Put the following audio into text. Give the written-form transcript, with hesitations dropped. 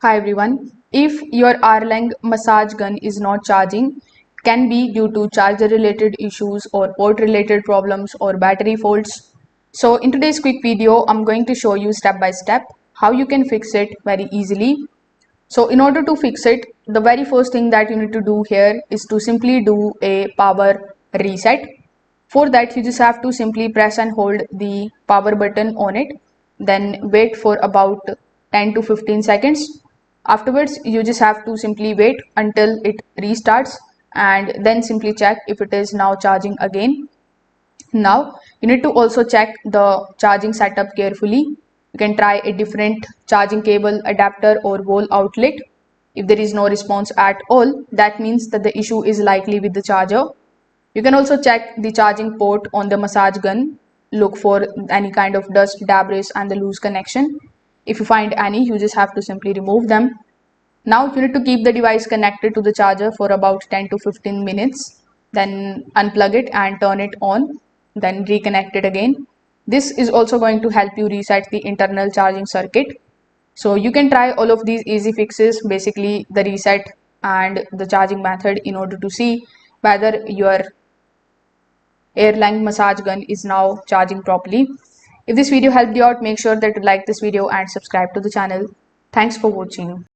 Hi everyone. If your Aerlang massage gun is not charging, can be due to charger related issues or port related problems or battery faults. So in today's quick video, I'm going to show you step by step how you can fix it very easily. So in order to fix it, the very first thing that you need to do here is to simply do a power reset. For that, you just have to simply press and hold the power button on it, then wait for about 10 to 15 seconds. Afterwards, you just have to simply wait until it restarts and then simply check if it is now charging again. Now, you need to also check the charging setup carefully. You can try a different charging cable, adapter or wall outlet. If there is no response at all, that means that the issue is likely with the charger. You can also check the charging port on the massage gun. Look for any kind of dust, debris and the loose connection. If you find any, you just have to simply remove them. Now you need to keep the device connected to the charger for about 10 to 15 minutes. Then unplug it and turn it on. Then reconnect it again. This is also going to help you reset the internal charging circuit. So you can try all of these easy fixes, basically the reset and the charging method, in order to see whether your Aerlang massage gun is now charging properly. If this video helped you out, make sure that you like this video and subscribe to the channel. Thanks for watching.